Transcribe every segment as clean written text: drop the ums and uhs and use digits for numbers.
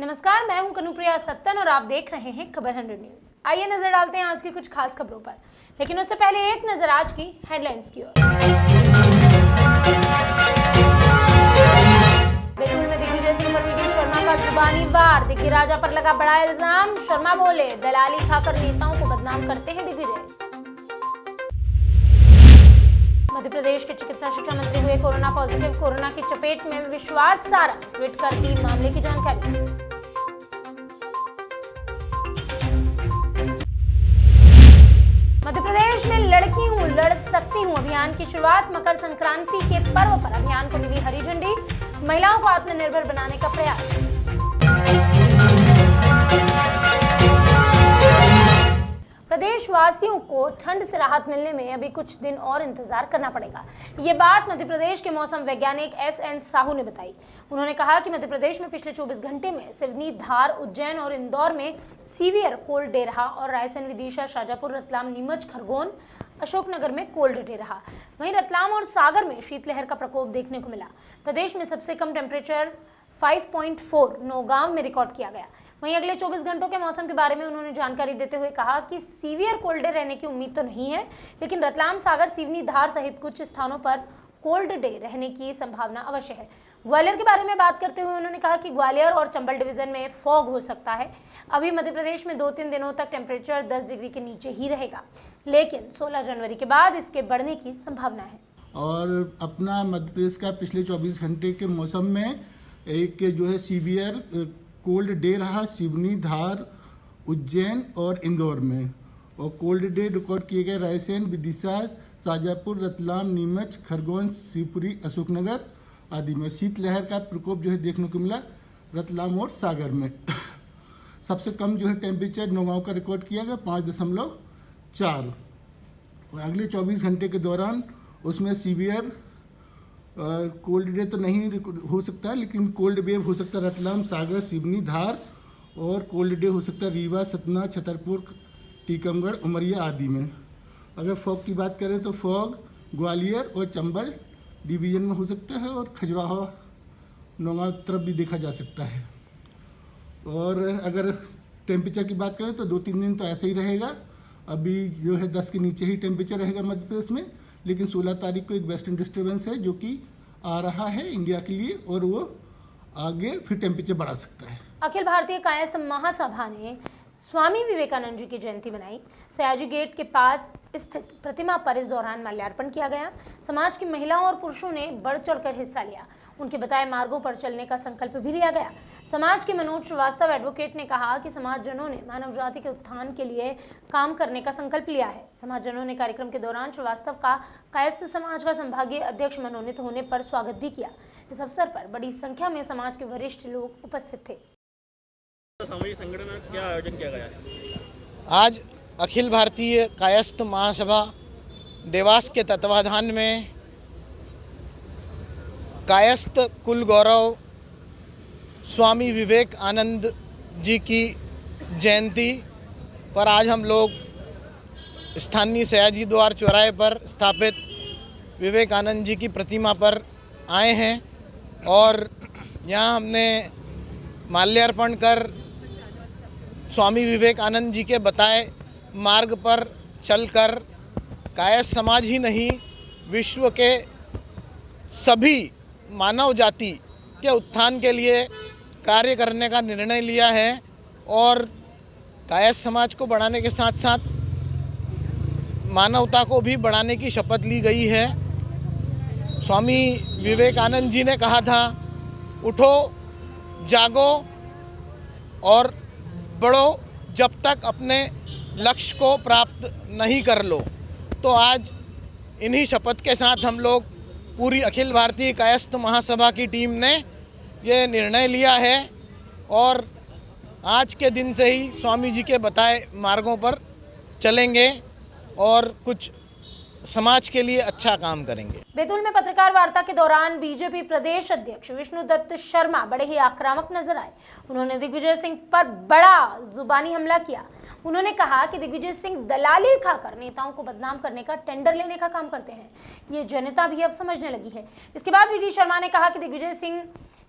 नमस्कार, मैं हूं कनुप्रिया सत्तन और आप देख रहे हैं खबर 100 न्यूज। आइए नजर डालते हैं आज की कुछ खास खबरों पर, लेकिन उससे पहले एक नजर आज की हेडलाइंस की ओर। बैतूल में दिग्विजय सिंह पर वीडी शर्मा का जुबानी वार। दिग्गी राजा पर लगा बड़ा इल्जाम। शर्मा बोले, दलाली खाकर नेताओं को बदनाम करते हैं दिग्विजय। मध्य प्रदेश के चिकित्सा शिक्षा मंत्री हुए कोरोना पॉजिटिव। कोरोना की चपेट में विश्वास सारा, ट्वीट कर दी मामले की जानकारी। मध्य प्रदेश में लड़की हूं लड़ सकती हूं अभियान की शुरुआत। मकर संक्रांति के पर्व पर अभियान को मिली हरी झंडी। महिलाओं को आत्मनिर्भर बनाने का प्रयास। प्रदेशवासियों को ठंड से राहत मिलने में अभी कुछ दिन और इंतजार करना पड़ेगा। ये बात मध्य प्रदेश के मौसम वैज्ञानिक एस.एन. साहू ने बताई। उन्होंने कहा कि मध्य प्रदेश में पिछले 24 घंटे में सिवनी, धार, उज्जैन और इंदौर में सीवियर कोल्ड डे रहा और रायसेन, विदिशा, शाजापुर, रतलाम, नीमच, खरगोन, अशोकनगर में कोल्ड डे रहा। वहीं रतलाम और सागर में शीतलहर का प्रकोप देखने को मिला। प्रदेश में सबसे कम टेम्परेचर 5.4 नौगांव में रिकॉर्ड किया गया। वहीं अगले 24 घंटों के मौसम के बारे में उन्होंने जानकारी देते हुए कहा कि सीवियर कोल्ड डे रहने की उम्मीद तो नहीं है, लेकिन रतलाम, सागर, सिवनी, धार सहित कुछ स्थानों पर कोल्ड डे रहने की संभावना अवश्य है। ग्वालियर के बारे में बात करते हुए उन्होंने कहा कि ग्वालियर और चंबल डिवीजन में फॉग हो सकता है। अभी मध्य प्रदेश में 2-3 दिनों तक टेम्परेचर 10 डिग्री के नीचे ही रहेगा, लेकिन 16 जनवरी के बाद इसके बढ़ने की संभावना है। और अपना मध्य प्रदेश का पिछले 24 घंटे के मौसम में एक जो है सीवियर कोल्ड डे रहा सिवनी, धार, उज्जैन और इंदौर में। और कोल्ड डे रिकॉर्ड किए गए रायसेन, विदिशा, शाजापुर, रतलाम, नीमच, खरगोन, शिवपुरी, अशोकनगर आदि में। शीतलहर का प्रकोप जो है देखने को मिला रतलाम और सागर में। सबसे कम जो है टेम्परेचर नौगांव का रिकॉर्ड किया गया 5.4। और अगले 24 घंटे के दौरान उसमें सीवियर कोल्ड डे तो नहीं हो सकता, लेकिन कोल्ड वेव हो सकता है रतलाम, सागर, सिवनी, धार। और कोल्ड डे हो सकता है रीवा, सतना, छतरपुर, टीकमगढ़, उमरिया आदि में। अगर फॉग की बात करें तो फॉग ग्वालियर और चंबल डिवीजन में हो सकता है और खजुराहो, नौगांव तरफ भी देखा जा सकता है। और अगर टेम्परेचर की बात करें तो 2-3 दिन तो ऐसा ही रहेगा। अभी जो है 10 के नीचे ही टेम्परेचर रहेगा मध्य प्रदेश में, लेकिन 16 तारीख को एक वेस्टर्न डिस्टर्बेंस है जो कि आ रहा है इंडिया के लिए और वो आगे फिर टेम्परेचर बढ़ा सकता है। अखिल भारतीय कायस्थ महासभा ने स्वामी विवेकानंद जी की जयंती मनाई। सयाजी गेट के पास स्थित प्रतिमा पर इस दौरान माल्यार्पण किया गया। समाज की महिलाओं और पुरुषों ने बढ़ चढ़कर हिस्सा लिया। उनके बताए मार्गों पर चलने का संकल्प भी लिया गया। समाज के मनोज श्रीवास्तव एडवोकेट ने कहा कि समाजजनों ने मानव जाति के उत्थान के लिए काम करने का संकल्प लिया है। समाजजनों ने कार्यक्रम के दौरान श्रीवास्तव का कायस्थ समाज का संभागीय अध्यक्ष मनोनीत होने पर स्वागत भी किया। इस अवसर पर बड़ी संख्या में समाज के वरिष्ठ लोग उपस्थित थे। सामाजिक संगठन में क्या आयोजन किया गया है? आज अखिल भारतीय कायस्थ महासभा देवास के तत्वाधान में कायस्थ कुल गौरव स्वामी विवेकानंद जी की जयंती पर आज हम लोग स्थानीय सयाजी द्वार चौराहे पर स्थापित विवेकानंद जी की प्रतिमा पर आए हैं और यहाँ हमने माल्यार्पण कर स्वामी विवेकानंद जी के बताए मार्ग पर चलकर कायस्थ समाज ही नहीं विश्व के सभी मानव जाति के उत्थान के लिए कार्य करने का निर्णय लिया है। और कायस्थ समाज को बढ़ाने के साथ साथ मानवता को भी बढ़ाने की शपथ ली गई है। स्वामी विवेकानंद जी ने कहा था, उठो, जागो और बढ़ो जब तक अपने लक्ष्य को प्राप्त नहीं कर लो। तो आज इन्हीं शपथ के साथ हम लोग पूरी अखिल भारतीय कायस्थ महासभा की टीम ने ये निर्णय लिया है और आज के दिन से ही स्वामी जी के बताए मार्गों पर चलेंगे और कुछ समाज के लिए अच्छा काम करेंगे। बैतूल में पत्रकार वार्ता के दौरान बीजेपी प्रदेश अध्यक्ष विष्णुदत्त शर्मा बड़े ही आक्रामक नजर आए। उन्होंने दिग्विजय सिंह पर बड़ा जुबानी हमला किया। उन्होंने कहा कि दिग्विजय सिंह दलाली खाकर नेताओं को बदनाम करने का, टेंडर लेने का काम करते हैं। ये जनता भी अब समझने लगी है। इसके बाद वीडी शर्मा ने कहा कि दिग्विजय सिंह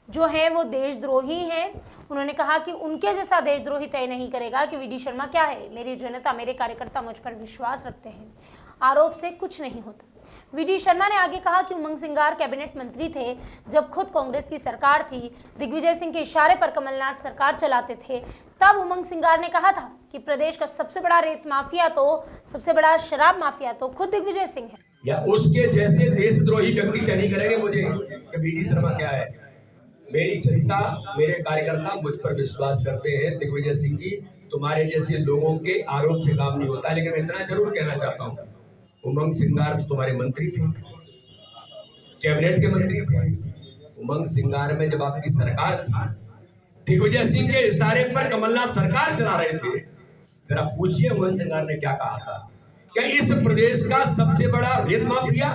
जो हैं वो देशद्रोही हैं। उन्होंने कहा कि उनके जैसा देशद्रोही तय नहीं करेगा कि वीडी शर्मा क्या है। मेरी जनता, मेरे कार्यकर्ता मुझ पर विश्वास रखते हैं। आरोप से कुछ नहीं होता। वीडी शर्मा ने आगे कहा कि उमंग सिंगार कैबिनेट मंत्री थे जब खुद कांग्रेस की सरकार थी। दिग्विजय सिंह के इशारे पर कमलनाथ सरकार चलाते थे। तब उमंग सिंगार ने कहा था कि प्रदेश का सबसे बड़ा रेत माफिया तो सबसे बड़ा शराब माफिया तो खुद दिग्विजय सिंह है। या उसके जैसे देशद्रोही व्यक्ति तय नहीं करेंगे मुझे कि वीडी शर्मा क्या है। मेरी जनता, मेरे कार्यकर्ता मुझ पर विश्वास करते हैं। दिग्विजय सिंह जी, तुम्हारे जैसे लोगों के आरोप से काम नहीं होता। लेकिन मैं इतना जरूर कहना चाहता हूँ, उमंग सिंगार तो तुम्हारे मंत्री थे, कैबिनेट के मंत्री थे। उमंग सिंगार में जब आपकी सरकार थी, दिग्विजय सिंह के इशारे पर कमलनाथ सरकार चला रहे थे। जरा पूछिए उमंग सिंगार ने क्या कहा था कि इस प्रदेश का सबसे बड़ा रेत माफिया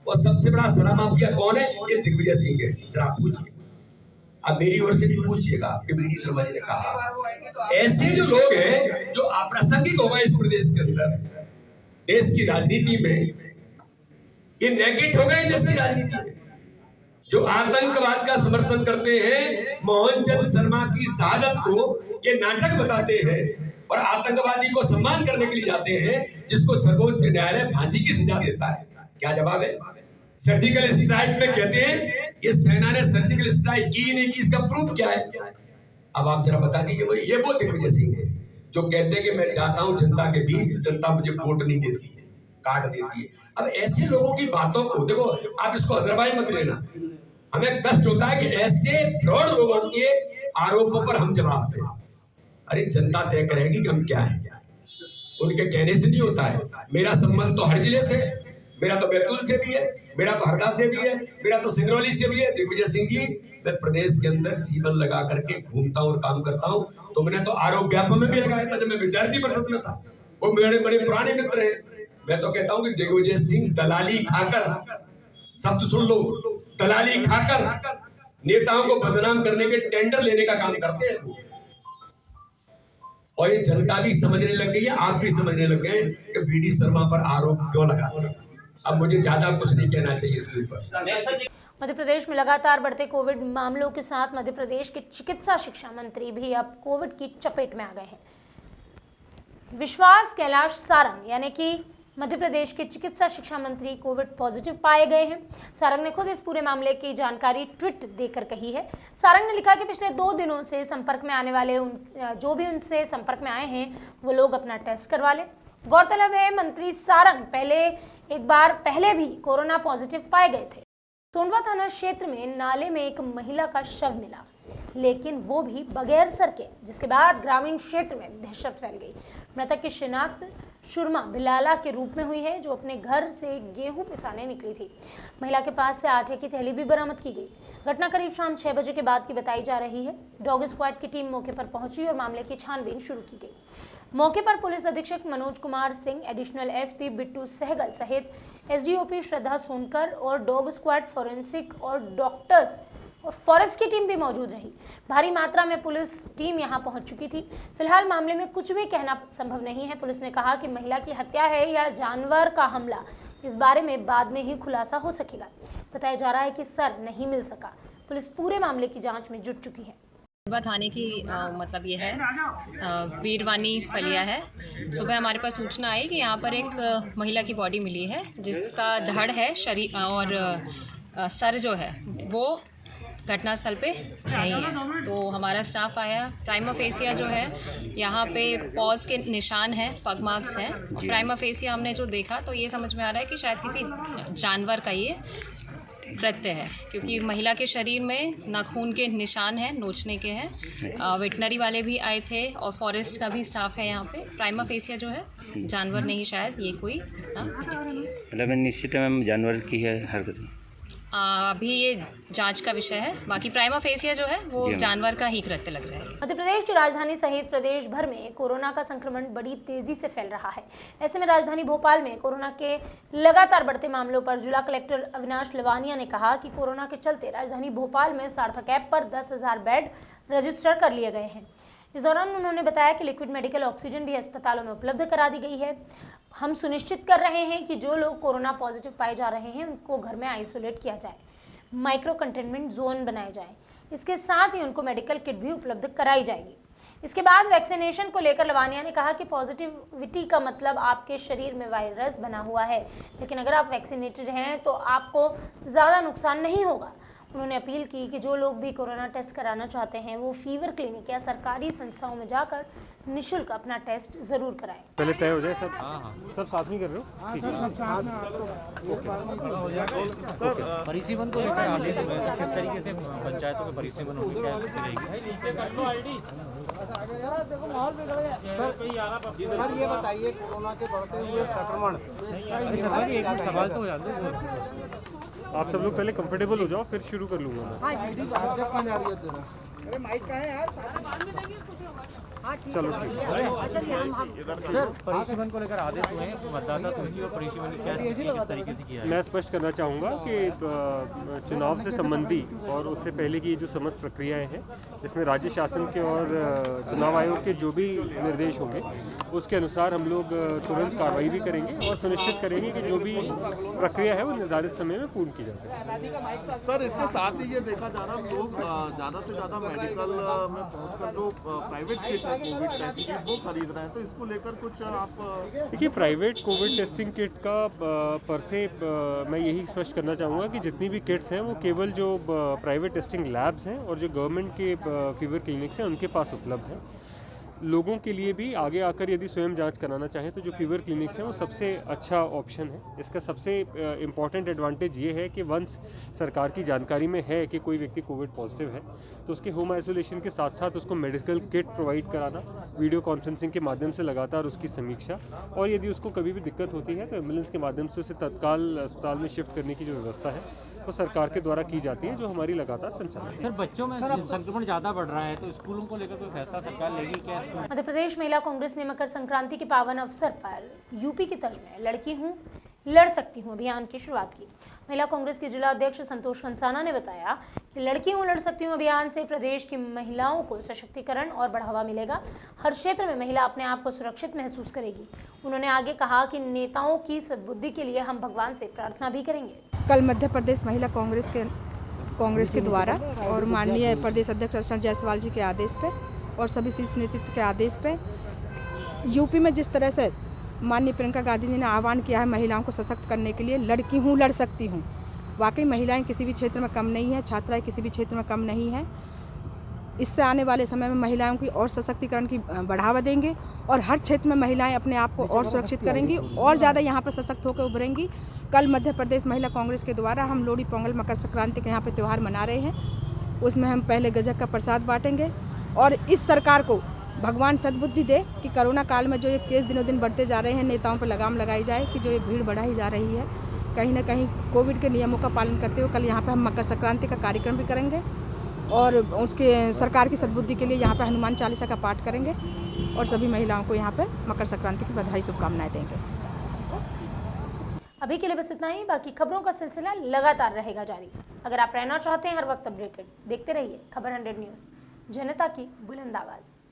और सबसे बड़ा शराब माफिया कौन है? ये दिग्विजय सिंह है। जरा पूछिए, अब मेरी ओर से भी पूछिएगा कि वीडी शर्मा जी ने कहा। ऐसे जो लोग हैं जो अप्रासंगिक हो गए इस प्रदेश के अंदर, देश की राजनीति में, ये नेगेट हो गए देश की राजनीति में, जो आतंकवाद का समर्थन करते हैं, मोहनचंद शर्मा की शहादत को ये नाटक बताते हैं और आतंकवादी को सम्मान करने के लिए जाते हैं, जिसको सर्वोच्च न्यायालय फांसी की सजा देता है। क्या जवाब है? सर्जिकल स्ट्राइक में कहते हैं ये सेना ने सर्जिकल स्ट्राइक की नहीं की, इसका प्रूफ क्या है? अब आप जरा बता दीजिए। ये वो दिग्विजय सिंह है जो कहते हैं कि मैं चाहता हूं जनता के बीच, तो जनता मुझे वोट नहीं देती है, काट देती है। अब ऐसे लोगों की बातों को देखो, आप इसको अदरवाइज मत लेना। हमें कष्ट होता है कि ऐसे फ्रॉड लोगों के आरोपों पर हम जवाब दें। अरे जनता तय करेगी कि हम क्या है, उनके कहने से नहीं होता है। मेरा संबंध तो हर जिले से, मेरा तो बैतूल से भी है, मेरा तो हरदा से भी है, मेरा तो सिंगरौली से भी है। दिग्विजय सिंह जी, मैं प्रदेश के अंदर जीवन लगा करके घूमता हूँ और काम करता हूँ। तुमने तो आरोप व्यापक में भी लगाया था जब मैं विद्यार्थी परिषद में था। वो मेरे बड़े पुराने मित्र हैं। मैं तो कहता हूँ कि दिग्विजय सिंह दलाली खाकर, शब्द सुन लो, दलाली खाकर नेताओं को बदनाम करने के टेंडर लेने का काम करते हैं। और ये जनता भी समझने लग गई है, आप भी समझने लग गए कि वीडी शर्मा पर आरोप क्यों लगाते हैं। अब मुझे ज्यादा कुछ नहीं कहना चाहिए इसके ऊपर। मध्य प्रदेश में लगातार बढ़ते कोविड मामलों के साथ मध्य प्रदेश के चिकित्सा शिक्षा मंत्री भी अब कोविड की चपेट में आ गए हैं। विश्वास कैलाश सारंग यानी कि मध्य प्रदेश के चिकित्सा शिक्षा मंत्री कोविड पॉजिटिव पाए गए हैं। सारंग ने खुद इस पूरे मामले की जानकारी ट्वीट देकर कही है। सारंग ने लिखा कि पिछले 2 दिनों से संपर्क में आने वाले जो भी उनसे संपर्क में आए हैं वो लोग अपना टेस्ट करवा लें। गौरतलब है मंत्री सारंग एक बार पहले भी कोरोना पॉजिटिव पाए गए थे। सोंडवा थाना क्षेत्र में नाले में एक महिला का शव मिला, लेकिन वो भी बगैर सर के, जिसके बाद ग्रामीण क्षेत्र में दहशत फैल गई। मृतक की शिनाख्त शुरमा बिलाला के रूप में हुई है, जो अपने घर से गेहूं पिसाने निकली थी। महिला के पास से आटे की थैली भी बरामद की गई। घटना करीब शाम 6 बजे के बाद की बताई जा रही है। डॉग स्क्वाड की टीम मौके पर पहुंची और मामले की छानबीन शुरू की गई। मौके पर पुलिस अधीक्षक मनोज कुमार सिंह, एडिशनल एसपी बिट्टू सहगल सहित एसडीओपी श्रद्धा सोनकर और डॉग स्क्वाड, फोरेंसिक और डॉक्टर्स और फॉरेस्ट की टीम भी मौजूद रही। भारी मात्रा में पुलिस टीम यहां पहुंच चुकी थी। फिलहाल मामले में कुछ भी कहना संभव नहीं है। पुलिस ने कहा कि महिला की हत्या है या जानवर का हमला, इस बारे में बाद में ही खुलासा हो सकेगा। बताया जा रहा है कि सर नहीं मिल सका। पुलिस पूरे मामले की जांच में जुट चुकी है। सोंडवा थाने की मतलब ये है वीरवानी फलिया है। सुबह हमारे पास सूचना आई कि यहाँ पर एक महिला की बॉडी मिली है, जिसका धड़ है शरीर और सर जो है वो घटनास्थल पे नहीं है। तो हमारा स्टाफ आया। प्राइमा फेसिया जो है यहाँ पे पॉज के निशान हैं, पग मार्क्स हैं। और प्राइमा फेसिया हमने जो देखा तो ये समझ में आ रहा है कि शायद किसी जानवर का ये कृत्य है, क्योंकि महिला के शरीर में नाखून के निशान हैं, नोचने के हैं। वेटनरी वाले भी आए थे और फॉरेस्ट का भी स्टाफ है यहाँ पे। प्राइमा फेसिया जो है जानवर नहीं, शायद ये कोई घटना घटित है। मतलब निश्चित में जानवर की है हरकत। अभी ये जांच का विषय है। बाकी प्राइमा फेसिया जो है वो जानवर का ही कृत्य लग रहा है। मध्य प्रदेश की राजधानी सहित प्रदेश भर में कोरोना का संक्रमण बड़ी तेजी से फैल रहा है। ऐसे में राजधानी भोपाल में कोरोना के लगातार बढ़ते मामलों पर जिला कलेक्टर अविनाश लवानिया ने कहा कि कोरोना के चलते राजधानी भोपाल में सार्थक ऐप पर 10,000 बेड रजिस्टर कर लिए गए हैं। इस दौरान उन्होंने बताया कि लिक्विड मेडिकल ऑक्सीजन भी अस्पतालों में उपलब्ध करा दी गई है। हम सुनिश्चित कर रहे हैं कि जो लोग कोरोना पॉजिटिव पाए जा रहे हैं उनको घर में आइसोलेट किया जाए, माइक्रो कंटेनमेंट जोन बनाए जाए। इसके साथ ही उनको मेडिकल किट भी उपलब्ध कराई जाएगी। इसके बाद वैक्सीनेशन को लेकर लवानिया ने कहा कि पॉजिटिविटी का मतलब आपके शरीर में वायरस बना हुआ है, लेकिन अगर आप वैक्सीनेटेड हैं तो आपको ज़्यादा नुकसान नहीं होगा। उन्होंने अपील की कि जो लोग भी कोरोना टेस्ट कराना चाहते हैं वो फीवर क्लिनिक या सरकारी संस्थाओं में जाकर निःशुल्क अपना टेस्ट जरूर कराएं। पहले तय हो जाए सब साथ में कर रहे हो? ठीक है। परिसीमन को लेकर आदेश हुए तो किस तरीके से पंचायतों में परिसीमन होगी, क्या रहेगी? सर ये बताइए, कोरोना के बढ़ते हुए संक्रमण, एक सवाल तो हो जाता। आप सब लोग पहले कंफर्टेबल हो जाओ, फिर शुरू कर लूँगा मैं। चलो ठीक है। सर परिसीमन को लेकर आदेश हुए हैं, मतदाता सूची और परिसीमन किस तरीके से किया है? मैं स्पष्ट करना चाहूँगा कि चुनाव से संबंधी और उससे पहले की जो समस्त प्रक्रियाएं हैं, जिसमें राज्य शासन के और चुनाव आयोग के जो भी निर्देश होंगे उसके अनुसार हम लोग तुरंत कार्रवाई भी करेंगे और सुनिश्चित करेंगे कि जो भी प्रक्रिया है वो निर्धारित समय में पूर्ण की जा सके। सर इसके साथ ही ये देखा जा रहा है, लोग ज़्यादा से ज़्यादा मेडिकल में पहुंचकर जो प्राइवेट किट है कोविड टेस्टिंग की वो खरीद रहे हैं, तो इसको लेकर कुछ आप? देखिए, प्राइवेट कोविड टेस्टिंग किट का पर से मैं यही स्पष्ट करना चाहूँगा कि जितनी भी किट्स हैं वो केवल जो प्राइवेट टेस्टिंग लैब्स हैं और जो गवर्नमेंट के फीवर क्लिनिक्स हैं उनके पास उपलब्ध है। लोगों के लिए भी आगे आकर यदि स्वयं जांच कराना चाहें तो जो फीवर क्लिनिक्स हैं वो सबसे अच्छा ऑप्शन है। इसका सबसे इम्पॉर्टेंट एडवांटेज ये है कि वंस सरकार की जानकारी में है कि कोई व्यक्ति कोविड पॉजिटिव है तो उसके होम आइसोलेशन के साथ साथ उसको मेडिकल किट प्रोवाइड कराना, वीडियो कॉन्फ्रेंसिंग के माध्यम से लगातार उसकी समीक्षा, और यदि उसको कभी भी दिक्कत होती है तो एम्बुलेंस के माध्यम से उसे तत्काल अस्पताल में शिफ्ट करने की जो व्यवस्था है वो सरकार के द्वारा की जाती है, जो हमारी लगातार संचालन है। सर बच्चों में संक्रमण ज़्यादा बढ़ रहा है तो स्कूलों को लेकर कोई फैसला सरकार लेगी क्या? मध्य प्रदेश महिला कांग्रेस ने मकर संक्रांति के पावन अवसर पर यूपी की तर्ज में लड़की हूँ लड़ सकती हूँ अभियान की शुरुआत की। महिला कांग्रेस के जिला अध्यक्ष संतोष कंसाना ने बताया कि लड़की हूँ लड़ सकती हूँ अभियान से प्रदेश की महिलाओं को सशक्तिकरण और बढ़ावा मिलेगा। हर क्षेत्र में महिला अपने आप को सुरक्षित महसूस करेगी। उन्होंने आगे कहा कि नेताओं की सद्बुद्धि के लिए हम भगवान से प्रार्थना भी करेंगे। कल मध्य प्रदेश महिला कांग्रेस के द्वारा और माननीय प्रदेश अध्यक्ष अर्चना जायसवाल जी के आदेश पे और सभी शीर्ष नेतृत्व के आदेश पे यूपी में जिस तरह से माननीय प्रियंका गांधी जी ने आह्वान किया है महिलाओं को सशक्त करने के लिए, लड़की हूँ लड़ सकती हूँ। वाकई महिलाएं किसी भी क्षेत्र में कम नहीं है, छात्राएं किसी भी क्षेत्र में कम नहीं है। इससे आने वाले समय में महिलाओं की और सशक्तिकरण की बढ़ावा देंगे और हर क्षेत्र में महिलाएं अपने आप को और सुरक्षित करेंगी और ज़्यादा यहाँ पर सशक्त होकर उभरेंगी। कल मध्य प्रदेश महिला कांग्रेस के द्वारा हम लोहड़ी, पोंगल, मकर संक्रांति के यहाँ पे त्यौहार मना रहे हैं। उसमें हम पहले गजक का प्रसाद बांटेंगे और इस सरकार को भगवान सद्बुद्धि दे कि कोरोना काल में जो ये केस दिनों दिन बढ़ते जा रहे हैं, नेताओं पर लगाम लगाई जाए कि जो ये भीड़ बढ़ाई जा रही है। कहीं ना कहीं कोविड के नियमों का पालन करते हुए कल यहाँ पे हम मकर संक्रांति का कार्यक्रम भी करेंगे और उसके सरकार की सद्बुद्धि के लिए यहाँ पे हनुमान चालीसा का पाठ करेंगे और सभी महिलाओं को यहाँ पे मकर संक्रांति की बधाई शुभकामनाएं देंगे। अभी के लिए बस इतना ही। बाकी खबरों का सिलसिला लगातार रहेगा जारी। अगर आप रहना चाहते हैं हर वक्त अपडेटेड, देखते रहिए खबर 100 न्यूज़, जनता की बुलंद आवाज़।